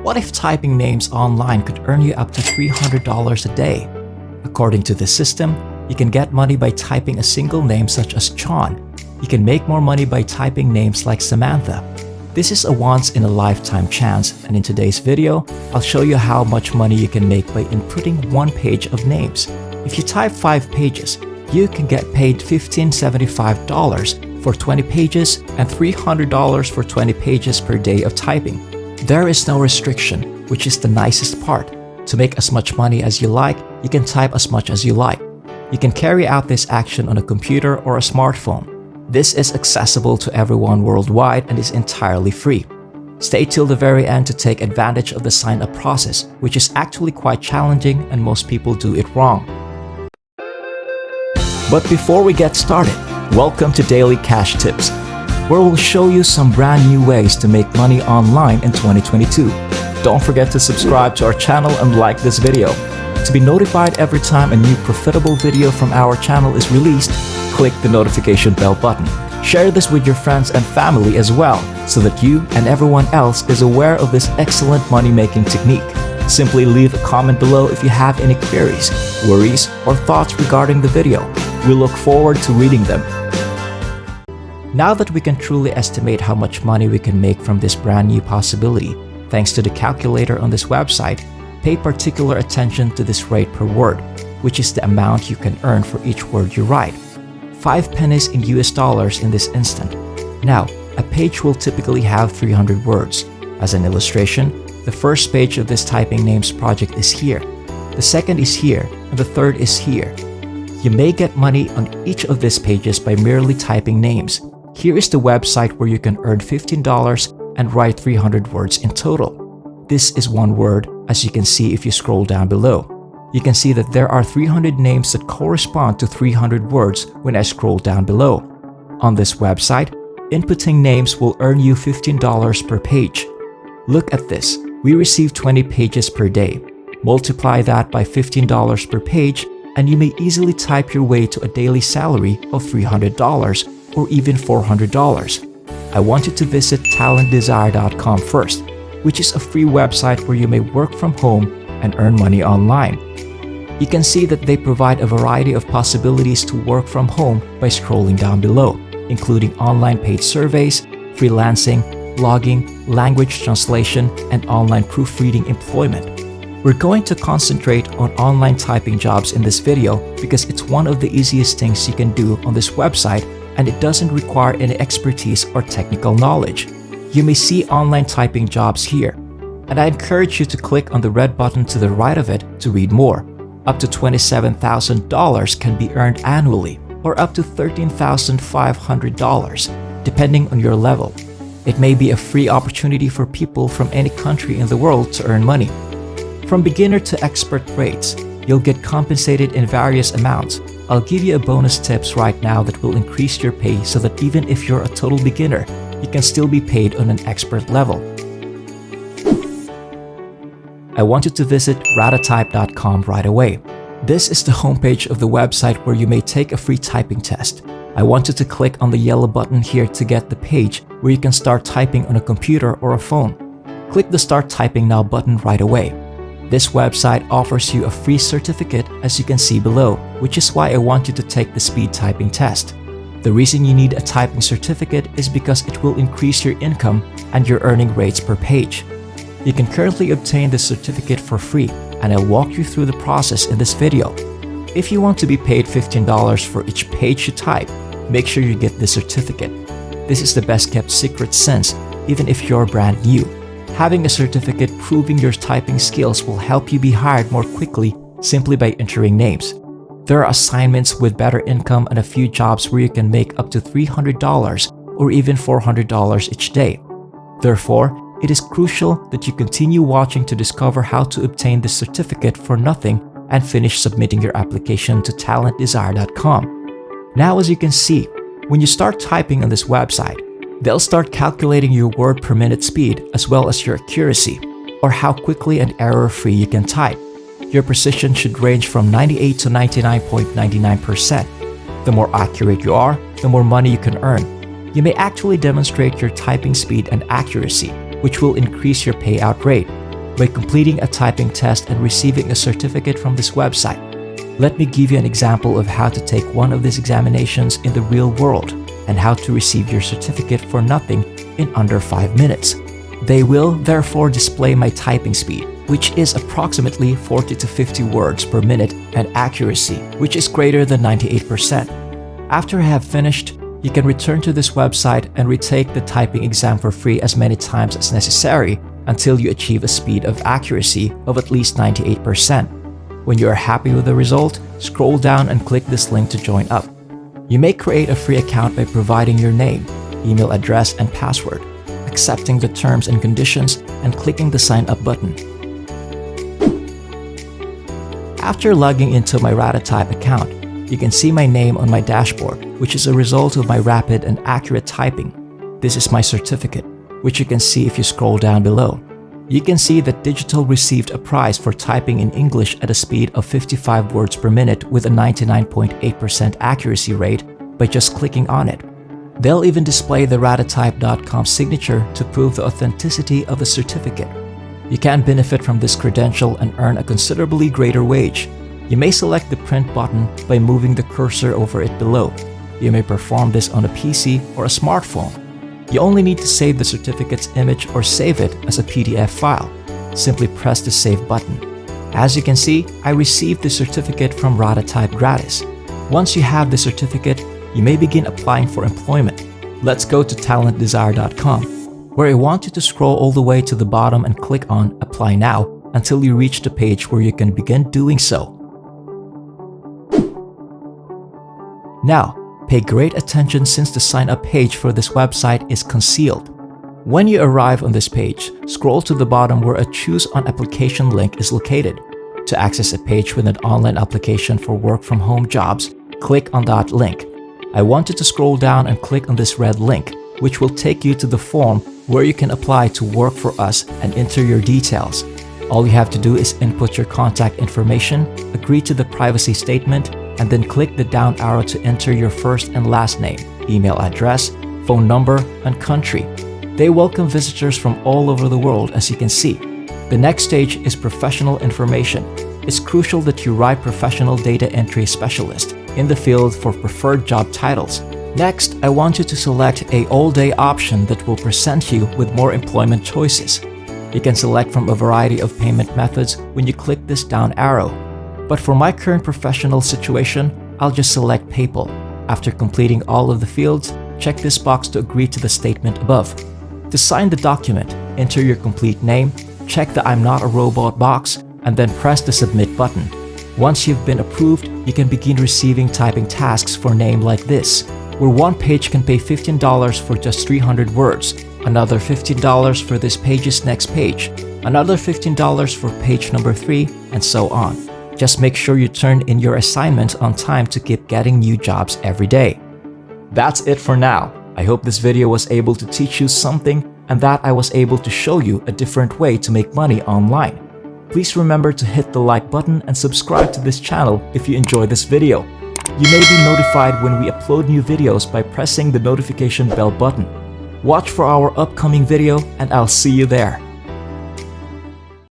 What if typing names online could earn you up to $300 a day? According to this system, you can get money by typing a single name such as John. You can make more money by typing names like Samantha. This is a once-in-a-lifetime chance, and in today's video, I'll show you how much money you can make by inputting one page of names. If you type 5 pages, you can get paid $1575 for 20 pages and $300 for 20 pages per day of typing. There is no restriction, which is the nicest part. To make as much money as you like, you can type as much as you like. You can carry out this action on a computer or a smartphone. This is accessible to everyone worldwide and is entirely free. Stay till the very end to take advantage of the sign-up process, which is actually quite challenging and most people do it wrong. But before we get started, welcome to Daily Cash Tips, where we'll show you some brand new ways to make money online in 2022. Don't forget to subscribe to our channel and like this video. To be notified every time a new profitable video from our channel is released, click the notification bell button. Share this with your friends and family as well, so that you and everyone else is aware of this excellent money-making technique. Simply leave a comment below if you have any queries, worries, or thoughts regarding the video. We look forward to reading them. Now that we can truly estimate how much money we can make from this brand new possibility, thanks to the calculator on this website, pay particular attention to this rate per word, which is the amount you can earn for each word you write. 5 pennies in US dollars in this instant. Now, a page will typically have 300 words. As an illustration, the first page of this typing names project is here, the second is here, and the third is here. You may get money on each of these pages by merely typing names. Here is the website where you can earn $15 and write 300 words in total. This is one word, as you can see if you scroll down below. You can see that there are 300 names that correspond to 300 words when I scroll down below. On this website, inputting names will earn you $15 per page. Look at this, we receive 20 pages per day. Multiply that by $15 per page, and you may easily type your way to a daily salary of $300 or even $400. I want you to visit Talentdesirecom first, which is a free website where you may work from home and earn money online. You can see that they provide a variety of possibilities to work from home by scrolling down below, including online paid surveys, freelancing, blogging, language translation, and online proofreading employment. We're going to concentrate on online typing jobs in this video because it's one of the easiest things you can do on this website, and it doesn't require any expertise or technical knowledge. You may see online typing jobs here, and I encourage you to click on the red button to the right of it to read more. Up to $27,000 can be earned annually, or up to $13,500, depending on your level. It may be a free opportunity for people from any country in the world to earn money. From beginner to expert rates, you'll get compensated in various amounts. I'll give you a bonus tips right now that will increase your pay so that even if you're a total beginner, you can still be paid on an expert level. I want you to visit ratatype.com right away. This is the homepage of the website where you may take a free typing test. I want you to click on the yellow button here to get the page where you can start typing on a computer or a phone. Click the Start Typing Now button right away. This website offers you a free certificate, as you can see below, which is why I want you to take the speed typing test. The reason you need a typing certificate is because it will increase your income and your earning rates per page. You can currently obtain this certificate for free, and I'll walk you through the process in this video. If you want to be paid $15 for each page you type, make sure you get this certificate. This is the best kept secret since, even if you're brand new, having a certificate proving your typing skills will help you be hired more quickly simply by entering names. There are assignments with better income and a few jobs where you can make up to $300 or even $400 each day. Therefore, it is crucial that you continue watching to discover how to obtain this certificate for nothing and finish submitting your application to Talentdesire.com. Now, as you can see, when you start typing on this website, they'll start calculating your word per minute speed as well as your accuracy, or how quickly and error-free you can type. Your precision should range from 98 to 99.99%. The more accurate you are, the more money you can earn. You may actually demonstrate your typing speed and accuracy, which will increase your payout rate. by completing a typing test and receiving a certificate from this website. Let me give you an example of how to take one of these examinations in the real world and how to receive your certificate for nothing in under 5 minutes. They will therefore display my typing speed, which is approximately 40 to 50 words per minute, and accuracy, which is greater than 98%. After I have finished, you can return to this website and retake the typing exam for free as many times as necessary until you achieve a speed of accuracy of at least 98%. When you are happy with the result, scroll down and click this link to join up. You may create a free account by providing your name, email address, and password, accepting the terms and conditions, and clicking the sign up button. After logging into my Ratatype account, you can see my name on my dashboard, which is a result of my rapid and accurate typing. This is my certificate, which you can see if you scroll down below. You can see that Digital received a prize for typing in English at a speed of 55 words per minute with a 99.8% accuracy rate by just clicking on it. They'll even display the Ratatype.com signature to prove the authenticity of the certificate. You can benefit from this credential and earn a considerably greater wage. You may select the print button by moving the cursor over it below. You may perform this on a PC or a smartphone. You only need to save the certificate's image or save it as a PDF file. Simply press the Save button. As you can see, I received the certificate from Ratatype gratis. Once you have the certificate, you may begin applying for employment. Let's go to Talentdesire.com, where I want you to scroll all the way to the bottom and click on Apply Now until you reach the page where you can begin doing so. Now, pay great attention since the sign-up page for this website is concealed. When you arrive on this page, scroll to the bottom where a Choose on Application link is located. To access a page with an online application for work-from-home jobs, click on that link. I want you to scroll down and click on this red link, which will take you to the form where you can apply to work for us and enter your details. All you have to do is input your contact information, agree to the privacy statement, and then click the down arrow to enter your first and last name, email address, phone number, and country. They welcome visitors from all over the world, as you can see. The next stage is professional information. It's crucial that you write professional data entry specialist in the field for preferred job titles. Next, I want you to select a all-day option that will present you with more employment choices. You can select from a variety of payment methods when you click this down arrow. But for my current professional situation, I'll just select PayPal. After completing all of the fields, check this box to agree to the statement above. To sign the document, enter your complete name, check the I'm not a robot box, and then press the Submit button. Once you've been approved, you can begin receiving typing tasks for name like this, where one page can pay $15 for just 300 words, another $15 for this page's next page, another $15 for page number 3, and so on. Just make sure you turn in your assignments on time to keep getting new jobs every day. That's it for now. I hope this video was able to teach you something and that I was able to show you a different way to make money online. Please remember to hit the like button and subscribe to this channel if you enjoyed this video. You may be notified when we upload new videos by pressing the notification bell button. Watch for our upcoming video and I'll see you there.